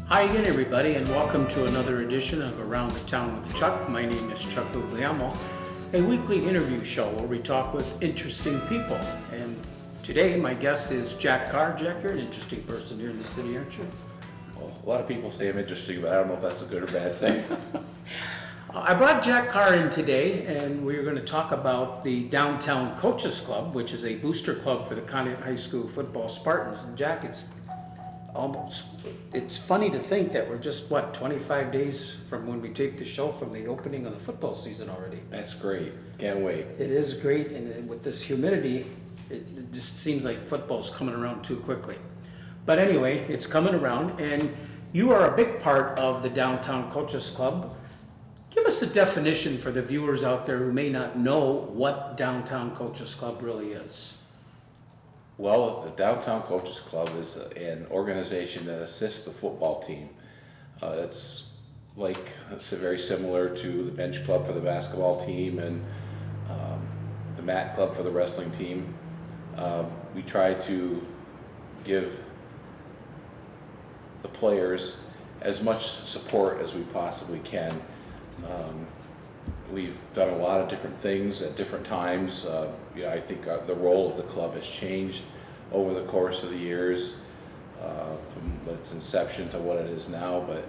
Hi again, everybody, and welcome to another edition of Around the Town with Chuck. My name is Chuck Guglielmo, a weekly interview show where we talk with interesting people. And today, my guest is Jack Carr. Jack, you're an interesting person here in the city, aren't you? Well, a lot of people say I'm interesting, but I don't know if that's a good or bad thing. I brought Jack Carr in today, and we're going to talk about the Downtown Coaches Club, which is a booster club for the Conneaut High School football Spartans. And Jack, it's funny to think that we're just, 25 days from when we tape the show from the opening of the football season already. That's great. Can't wait. It is great, and with this humidity, it just seems like football's coming around too quickly. But anyway, it's coming around, and you are a big part of the Downtown Coaches Club. Give us a definition for the viewers out there who may not know what Downtown Coaches Club really is. Well, the Downtown Coaches Club is an organization that assists the football team. It's very similar to the bench club for the basketball team and the mat club for the wrestling team. We try to give the players as much support as we possibly can. We've done a lot of different things at different times. I think the role of the club has changed over the course of the years, from its inception to what it is now, but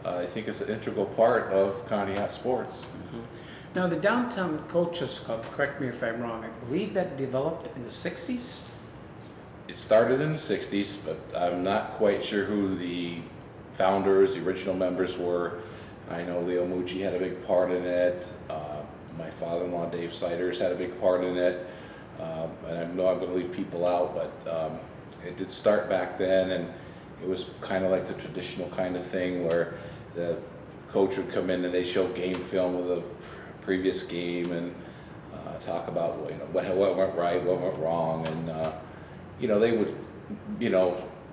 I think it's an integral part of Conneaut sports. Mm-hmm. Now, the Downtown Coaches Club, correct me if I'm wrong, I believe that developed in the 60s? It started in the 60s, but I'm not quite sure who the founders, the original members were. I know Leo Mucci had a big part in it. My father-in-law, Dave Siders, had a big part in it. And I know I'm going to leave people out, but it did start back then, and it was kind of like the traditional kind of thing where the coach would come in and they show game film of the previous game and talk about what went right, what went wrong, and they would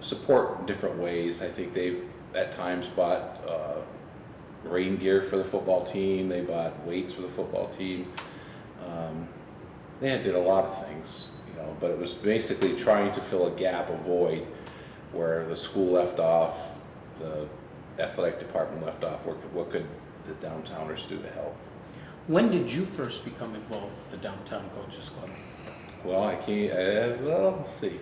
support in different ways. I think they've at times bought rain gear for the football team. They bought weights for the football team. They did a lot of things, but it was basically trying to fill a gap, a void, where the school left off, the athletic department left off. What could the downtowners do to help? When did you first become involved with the Downtown Coaches Club? Well, let's see.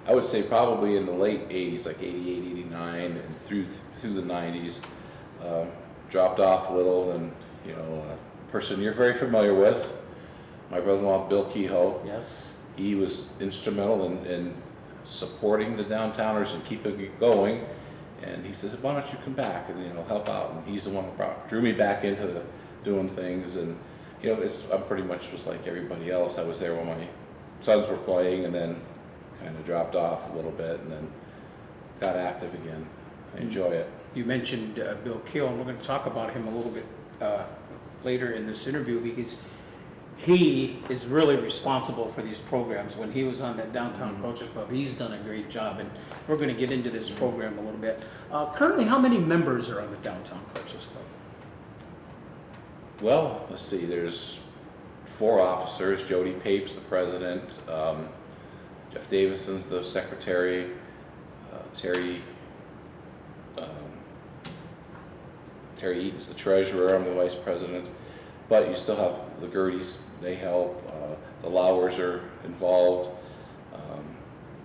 I would say probably in the late 80s, like 88, 89, and through the 90s. Dropped off a little, and a person you're very familiar with, my brother-in-law Bill Kehoe. Yes. He was instrumental in supporting the downtowners and keeping it going. And he says, "Why don't you come back and help out?" And he's the one who drew me back into doing things. And I'm pretty much was like everybody else. I was there when my sons were playing, and then kind of dropped off a little bit, and then got active again. I enjoy it. You mentioned Bill Kehoe, and we're going to talk about him a little bit later in this interview, because he is really responsible for these programs. When he was on that Downtown Coaches Club, he's done a great job, and we're going to get into this program a little bit. Currently, how many members are on the Downtown Coaches Club? Well, let's see, there's 4 officers. Jody Papes, the president, Jeff Davison's the secretary, Terry Eaton's the treasurer, I'm the vice president, but you still have the Gerties, they help, the Lowers are involved,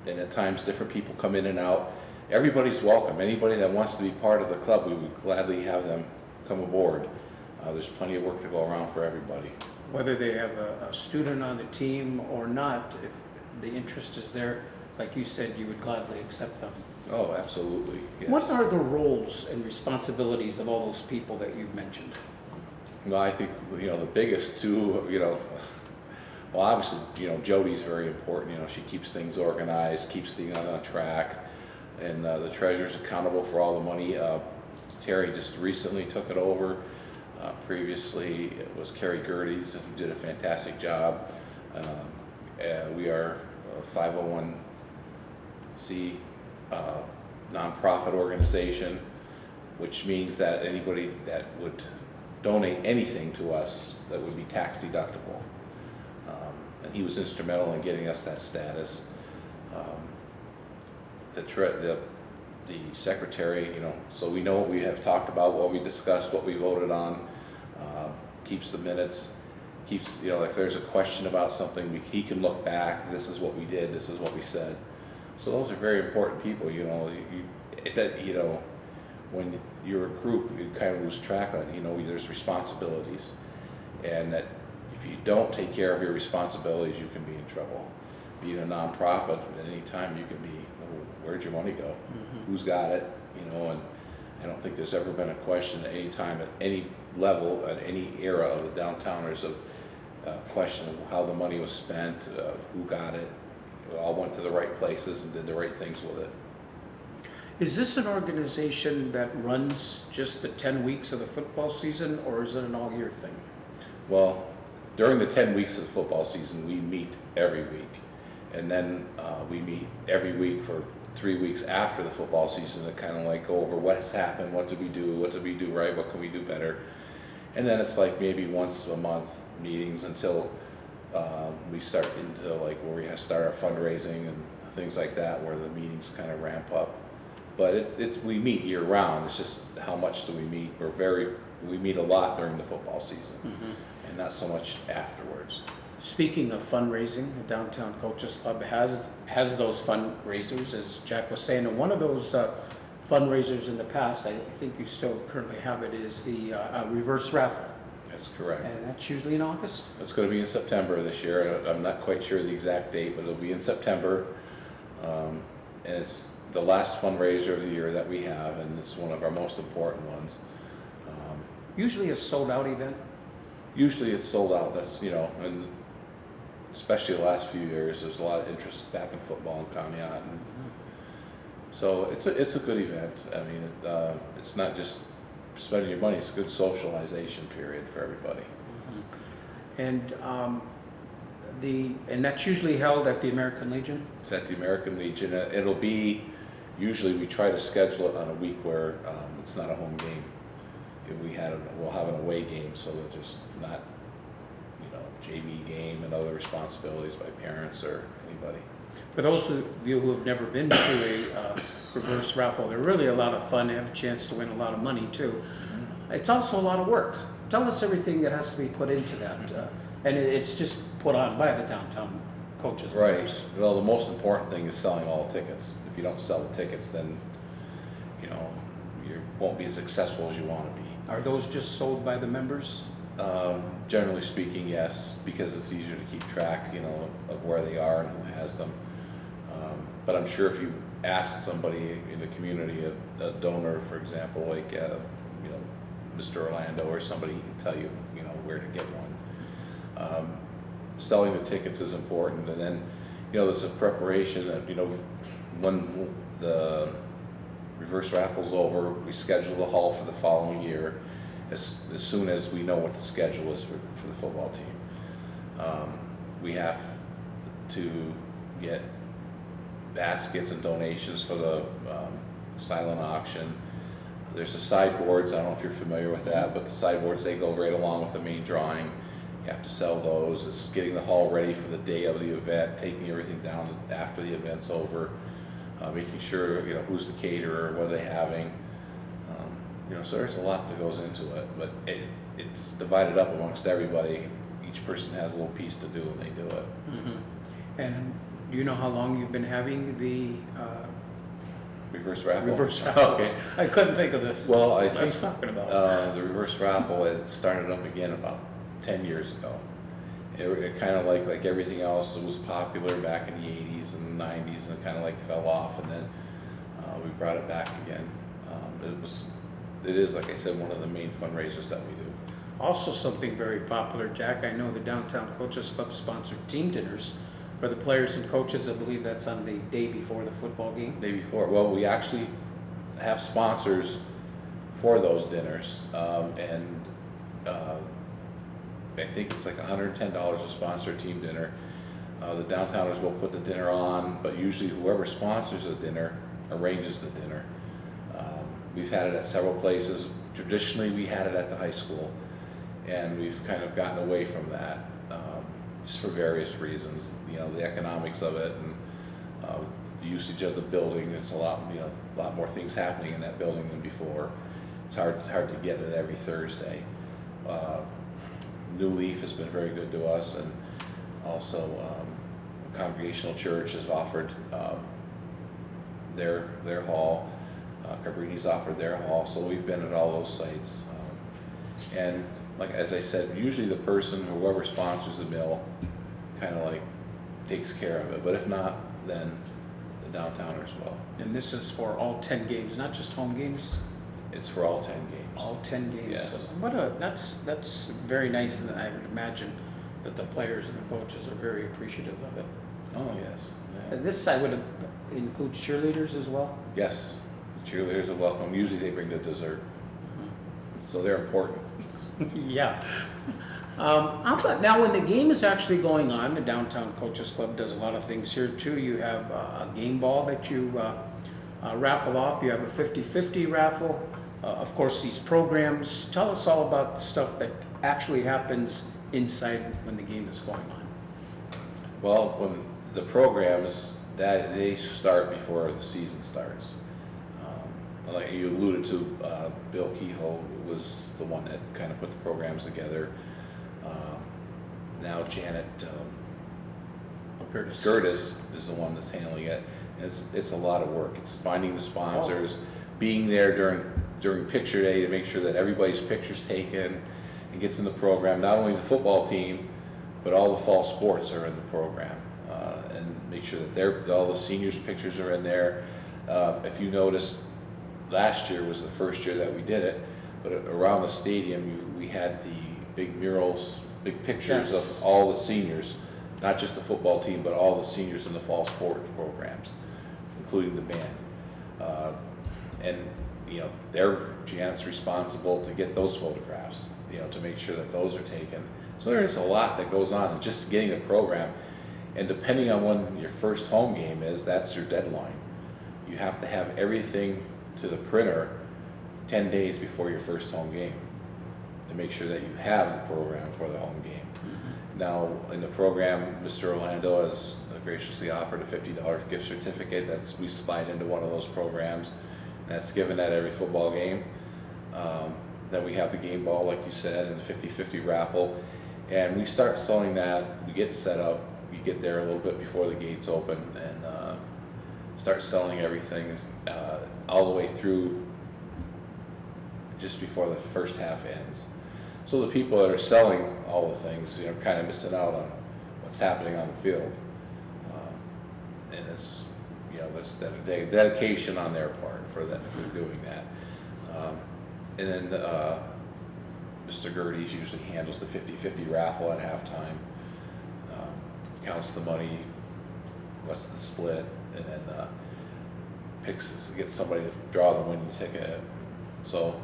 and at times different people come in and out. Everybody's welcome. Anybody that wants to be part of the club, we would gladly have them come aboard. There's plenty of work to go around for everybody. Whether they have a student on the team or not, if the interest is there, like you said, you would gladly accept them. Oh, absolutely, yes. What are the roles and responsibilities of all those people that you've mentioned? Well, I think, the biggest two, well, obviously, Jody's very important. She keeps things organized, keeps things on track, and the treasurer's accountable for all the money. Terry just recently took it over. Previously, it was Carrie Gerties, who did a fantastic job. We are a 501c nonprofit organization, which means that anybody that would donate anything to us that would be tax deductible. And he was instrumental in getting us that status. The the secretary, so we know what we have talked about, what we discussed, what we voted on, keeps the minutes, keeps, if there's a question about something, he can look back, this is what we did, this is what we said. So those are very important people, when you're a group, you kind of lose track of it, there's responsibilities. And that if you don't take care of your responsibilities, you can be in trouble. Being a nonprofit, at any time you can be, where'd your money go? Who's got it? And I don't think there's ever been a question at any time, at any level, at any era of the downtowners of question of how the money was spent, who got it. We all went to the right places and did the right things with it. Is this an organization that runs just the 10 weeks of the football season, or is it an all-year thing? Well, during the 10 weeks of the football season, we meet every week. And then we meet every week for 3 weeks after the football season to kind of like go over what has happened, what did we do right, what can we do better. And then it's like maybe once a month meetings until we start into like where we have to start our fundraising and things like that, where the meetings kind of ramp up. But we meet year round. It's just how much do we meet? We meet a lot during the football season, and not so much afterwards. Speaking of fundraising, the Downtown Coaches Club has those fundraisers, as Jack was saying, and one of those fundraisers in the past, I think you still currently have it, is the reverse raffle. That's correct. And that's usually in August? It's going to be in September this year. I'm not quite sure the exact date, but it'll be in September. And it's the last fundraiser of the year that we have, and it's one of our most important ones. Usually a sold-out event? Usually it's sold out. That's, and especially the last few years, there's a lot of interest back in football in Conneaut. And so it's a good event. I mean, it's not just spending your money, it's a good socialization period for everybody. And and that's usually held at the American Legion? It's at the American Legion. It'll be, usually we try to schedule it on a week where it's not a home game. We'll have an away game so that there's not, JV game and other responsibilities by parents or anybody. For those of you who have never been to a reverse raffle, they're really a lot of fun. They have a chance to win a lot of money too. It's also a lot of work. Tell us everything that has to be put into that. And it's just put on by the Downtown Coaches. Right. Well, the most important thing is selling all the tickets. If you don't sell the tickets, then, you won't be as successful as you want to be. Are those just sold by the members? Generally speaking, yes, because it's easier to keep track, of where they are and who has them. But I'm sure if you ask somebody in the community, a donor, for example, like Mr. Orlando or somebody, he can tell you, where to get one. Selling the tickets is important, and then, there's a preparation that, when the reverse raffle's over, we schedule the hall for the following year. As soon as we know what the schedule is for the football team. We have to get baskets and donations for the silent auction. There's the sideboards, I don't know if you're familiar with that, but the sideboards, they go right along with the main drawing. You have to sell those. It's getting the hall ready for the day of the event, taking everything down after the event's over, making sure, who's the caterer, what are they having. So there's a lot that goes into it, but it's divided up amongst everybody. Each person has a little piece to do, and they do it. And do you know how long you've been having the reverse raffle? Reverse raffles. Okay. I couldn't think of Well, I what I think was talking about. the reverse raffle, it started up again about 10 years ago. It kind of like everything else, it was popular back in the 80s and 90s, and it kind of like fell off, and then we brought it back again. It is, like I said, one of the main fundraisers that we do. Also something very popular, Jack, I know the Downtown Coaches Club sponsored team dinners for the players and coaches. I believe that's on the day before the football game. Day before. Well, we actually have sponsors for those dinners, and I think it's like $110 to sponsor a team dinner. The downtowners will put the dinner on, but usually whoever sponsors the dinner arranges the dinner. We've had it at several places. Traditionally, we had it at the high school, and we've kind of gotten away from that, just for various reasons. The economics of it, and With the usage of the building, it's a lot more things happening in that building than before. It's hard to get it every Thursday. New Leaf has been very good to us, and also the Congregational Church has offered their hall. Cabrini's offered their hall, so we've been at all those sites. And like as I said, usually the person, whoever sponsors the mill, kind of like takes care of it. But if not, then the downtowners will. And this is for all 10 games, not just home games? It's for all 10 games. All 10 games. Yes. So that's very nice, and I would imagine that the players and the coaches are very appreciative of it. Oh yes. Yeah. And this, I would include cheerleaders as well? Yes. The cheerleaders are welcome. Usually they bring the dessert, so they're important. Yeah. How about now when the game is actually going on, the Downtown Coaches Club does a lot of things here too. You have a game ball that you raffle off. You have a 50-50 raffle. Of course, these programs. Tell us all about the stuff that actually happens inside when the game is going on. Well, when the programs that they start before the season starts. Like you alluded to, Bill Kehoe was the one that kind of put the programs together. Now Janet Gertis is the one that's handling it. It's a lot of work. It's finding the sponsors, being there during picture day to make sure that everybody's picture's taken and gets in the program. Not only the football team, but all the fall sports are in the program, and make sure that all the seniors' pictures are in there. If you notice, last year was the first year that we did it, but around the stadium we had the big murals, big pictures of all the seniors, not just the football team, but all the seniors in the fall sport programs, including the band. And Janet's responsible to get those photographs, to make sure that those are taken. So there is a lot that goes on in just getting the program, and depending on when your first home game is, that's your deadline. You have to have everything to the printer 10 days before your first home game to make sure that you have the program for the home game. Mm-hmm. Now, in the program, Mr. Orlando has graciously offered a $50 gift certificate. We slide into one of those programs, and that's given at every football game. Then we have the game ball, like you said, and the 50-50 raffle, and we start selling that. We get set up. We get there a little bit before the gates open, and start selling everything all the way through just before the first half ends. So the people that are selling all the things, kind of missing out on what's happening on the field. And it's, that's dedication on their part for doing that. And then Mr. Gerdes usually handles the 50-50 raffle at halftime, counts the money, what's the split, and then gets somebody to draw the winning ticket. So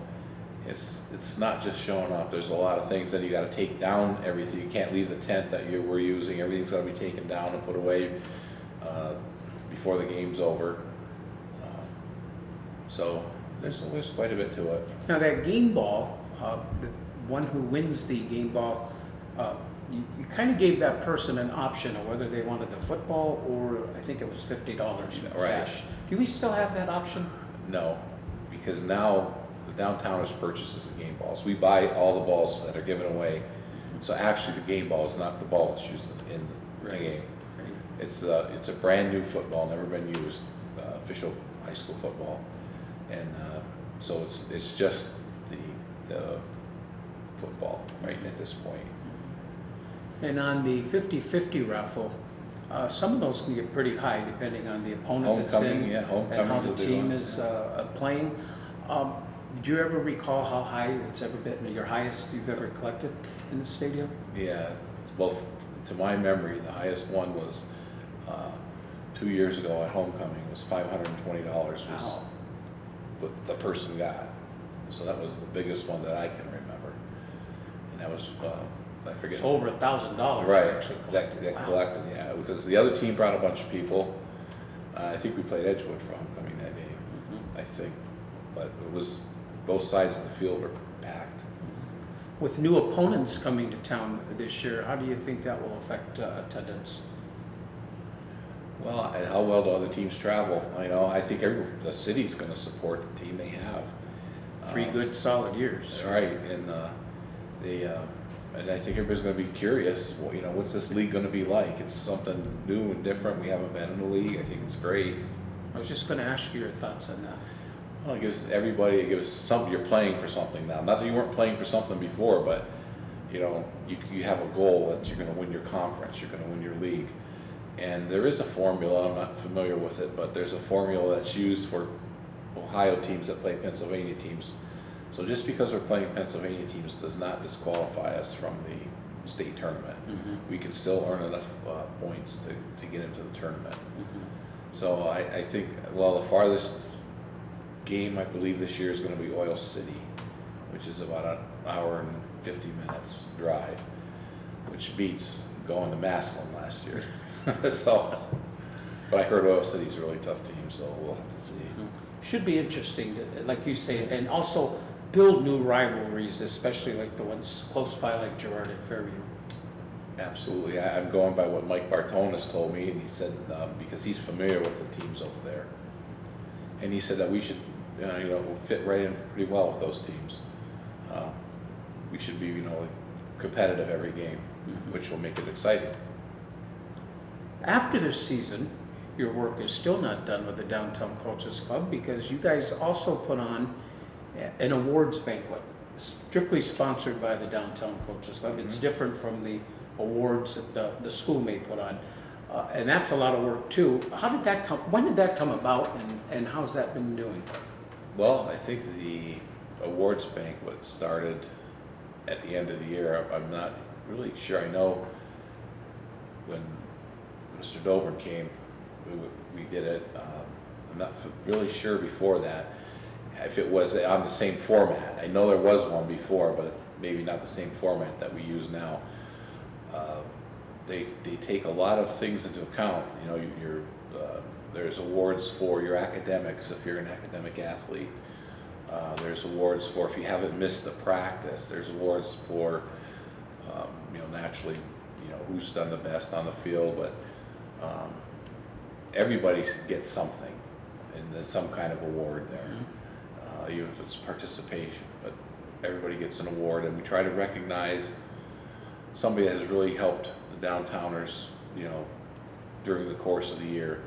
it's not just showing up. There's a lot of things. Then you got to take down everything. You can't leave the tent that you were using. Everything's got to be taken down and put away before the game's over. So there's quite a bit to it. Now that game ball, the one who wins the game ball, you kind of gave that person an option of whether they wanted the football or I think it was $50 Right. cash. Do we still have that option? No, because now the downtowners purchases the game balls. We buy all the balls that are given away. So actually the game ball is not the ball that's used in the game. Right. It's a brand new football, never been used, official high school football. And so it's just the football right at this point. And on the 50-50 raffle, some of those can get pretty high depending on the opponent that's in and how the team is playing. Do you ever recall how high it's ever been, your highest you've ever collected in the stadium? Yeah, well, to my memory, the highest one was 2 years ago at homecoming. It was $520 was what the person got. So that was the biggest one that I can remember. And that was, I forget. It's over $1,000. Right, Actually that collected, yeah, because the other team brought a bunch of people. I think we played Edgewood for homecoming that day, I think. But it was, both sides of the field were packed. With new opponents coming to town this year, how do you think that will affect attendance? Well, and how well do other teams travel? I think the city's going to support the team they have. 3 good solid years. Right, and and I think everybody's going to be curious. Well, what's this league going to be like? It's something new and different. We haven't been in the league. I think it's great. I was just going to ask you your thoughts on that. Well, it gives something. You're playing for something now. Not that you weren't playing for something before, but you have a goal that you're going to win your conference. You're going to win your league. And there is a formula, I'm not familiar with it, but there's a formula that's used for Ohio teams that play Pennsylvania teams. So just because we're playing Pennsylvania teams does not disqualify us from the state tournament. Mm-hmm. We can still earn enough points to get into the tournament. Mm-hmm. So I think, the farthest game I believe this year is going to be Oil City, which is about an hour and 50 minutes drive, which beats going to Massillon last year. But I heard Oil City's a really tough team, so we'll have to see. Should be interesting, like you say, and also build new rivalries, especially like the ones close by, like Girard and Fairview. Absolutely. I'm going by what Mike Bartonis told me, and he said, because he's familiar with the teams over there, and he said that we should, fit right in pretty well with those teams. We should be, like competitive every game, which will make it exciting. After this season, your work is still not done with the Downtown Coaches Club, because you guys also put on an awards banquet, strictly sponsored by the Downtown Coaches Club. It's different from the awards that the school may put on, and that's a lot of work too. How did that come? When did that come about, and how's that been doing? Well, I think the awards banquet started at the end of the year. I'm not really sure. I know when Mr. Dobrin came, we did it. I'm not really sure before that if it was on the same format. I know there was one before, but maybe not the same format that we use now. They take a lot of things into account. There's awards for your academics if you're an academic athlete. There's awards for if you haven't missed a practice. There's awards for naturally who's done the best on the field, but everybody gets something, and there's some kind of award there, even if it's participation. But everybody gets an award, and we try to recognize somebody that has really helped the downtowners, during the course of the year.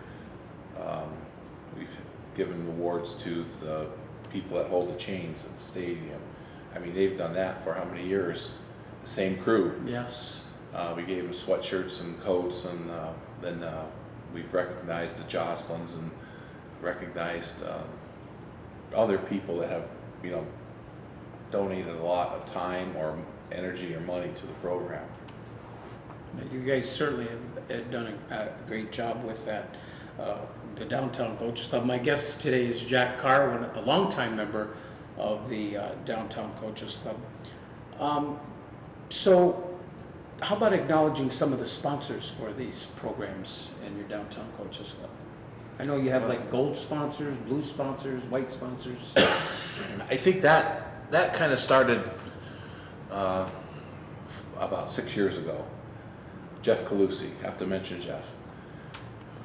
We've given awards to the people that hold the chains at the stadium. I mean, they've done that for how many years? The same crew. Yes. We gave them sweatshirts and coats, and then we've recognized the Jocelyn's and recognized other people that have, donated a lot of time or energy or money to the program. You guys certainly have done a great job with that. The Downtown Coaches Club. My guest today is Jack Carr, a longtime member of the Downtown Coaches Club. So how about acknowledging some of the sponsors for these programs in your Downtown Coaches Club? I know you have like gold sponsors, blue sponsors, white sponsors. I think that kind of started about 6 years ago. Jeff Calusi, have to mention Jeff.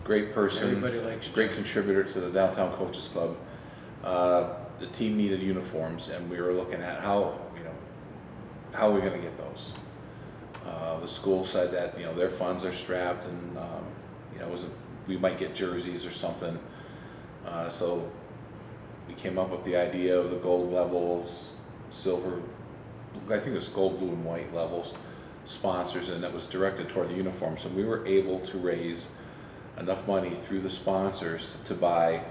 Great person, Everybody likes great Jeff. contributor to the Downtown Coaches Club. The team needed uniforms, and we were looking at how are we going to get those. The school said that their funds are strapped, and we might get jerseys or something. So we came up with the idea of the gold levels, silver, I think it was gold, blue, and white levels sponsors, and that was directed toward the uniform. So we were able to raise enough money through the sponsors to buy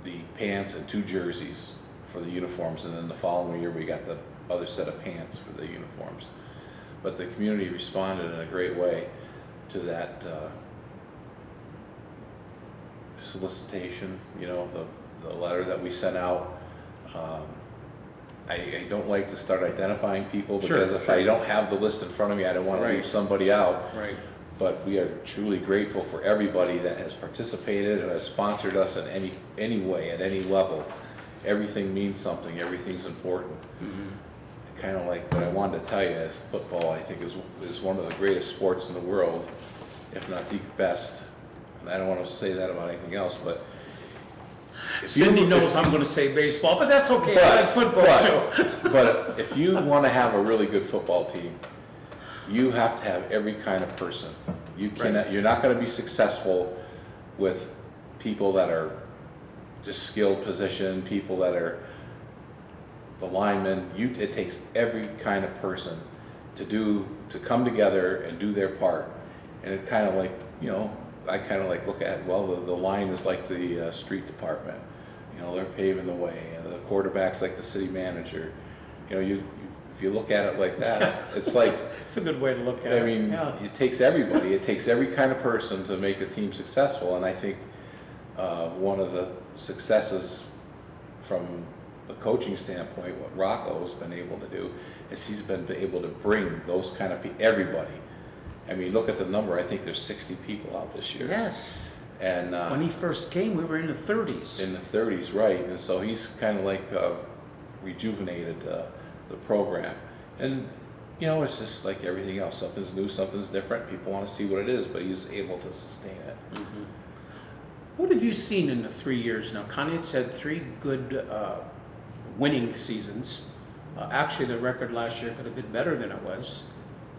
the pants and 2 jerseys for the uniforms, and then the following year we got the other set of pants for the uniforms. But the community responded in a great way to that solicitation, the letter that we sent out. I don't like to start identifying people, because if I don't have the list in front of me, I don't want to leave somebody out. Right. But we are truly grateful for everybody that has participated and has sponsored us in any way, at any level. Everything means something. Everything's important. Kind of like what I wanted to tell you is football, I think, is one of the greatest sports in the world. if not the best. And I don't want to say that about anything else, but Cindy knows I'm gonna say baseball, but that's okay, I like football too. But if you want to have a really good football team, you have to have every kind of person. You cannot, you're not going to be successful with people that are just skilled position, people that are the linemen. It takes every kind of person to come together and do their part. And it kind of like, I kind of like look at, well, the line is like the street department. They're paving the way. The quarterback's like the city manager. If you look at it like that, it's like, It's a good way to look at it. I mean, it takes everybody. It takes every kind of person to make a team successful. And I think one of the successes from the coaching standpoint, what Rocco's been able to do, is he's been able to bring those kind of people, everybody. I mean, look at the number. I think there's 60 people out this year. Yes. And When he first came, we were in the 30s. in the 30s, right? And so he's kind of like rejuvenated the program. And it's just like everything else. Something's new, something's different. People want to see what it is, but he's able to sustain it. Mm-hmm. What have you seen in the 3 years now? Conneaut's had 3 good winning seasons. Actually, the record last year could have been better than it was.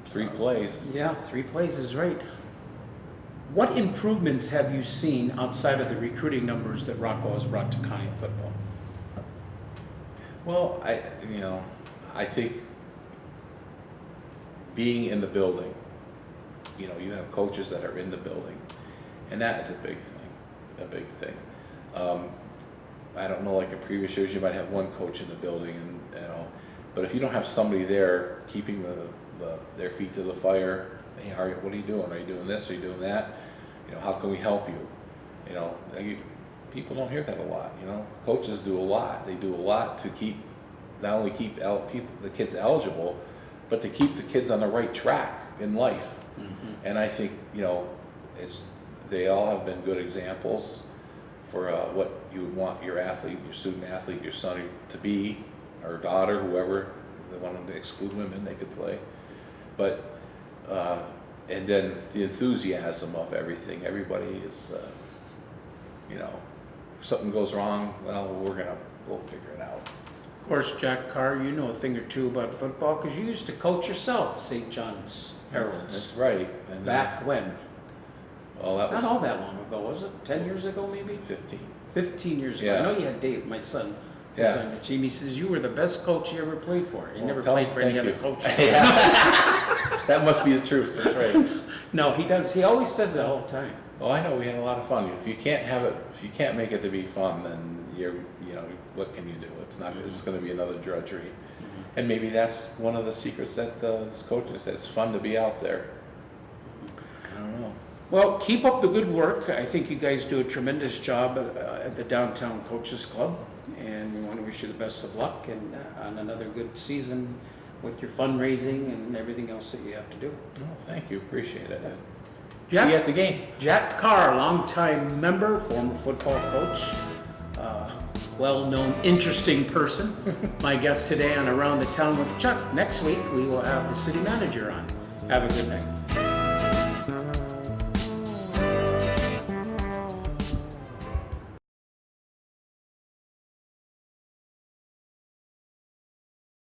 3 plays. Yeah, 3 plays is right. What improvements have you seen outside of the recruiting numbers that Rocco has brought to Conneaut football? Well, I think being in the building, you have coaches that are in the building, and that is a big thing. I don't know, like in previous years, you might have one coach in the building, but if you don't have somebody there keeping their feet to the fire, hey, what are you doing? Are you doing this? Are you doing that? How can we help you? People don't hear that a lot. Coaches do a lot. They do a lot to not only keep the kids eligible, but to keep the kids on the right track in life. Mm-hmm. And I think they all have been good examples for what you would want your athlete, your student athlete, your son to be, or daughter, whoever. If they wanted to exclude women, they could play. But and then the enthusiasm of everything. Everybody is, if something goes wrong, well, we'll figure it out. Of course, Jack Carr, you know a thing or two about football because you used to coach yourself, St. John's Heralds. That's right. And Back when? Well, that was Not all that long ago, was it? 10 years ago, maybe? 15. 15 years ago. Yeah. I know you had Dave, my son, who Yeah. was on your team. He says you were the best coach he ever played for. He Well, never tell played him for any thank other you. coach. Yeah. That must be the truth. That's right. No, he does. He always says that all the time. Well, I know we had a lot of fun. If you can't make it to be fun, then what can you do? It's not. Mm-hmm. It's going to be another drudgery. Mm-hmm. And maybe that's one of the secrets that this coach says. It's fun to be out there. I don't know. Well, keep up the good work. I think you guys do a tremendous job at the Downtown Coaches Club, and we want to wish you the best of luck and on another good season with your fundraising and everything else that you have to do. Oh, thank you. Appreciate it. Jack, See you at the game. Jack Carr, longtime member, former football coach, well-known, interesting person. My guest today on Around the Town with Chuck. Next week, we will have the city manager on. Have a good night.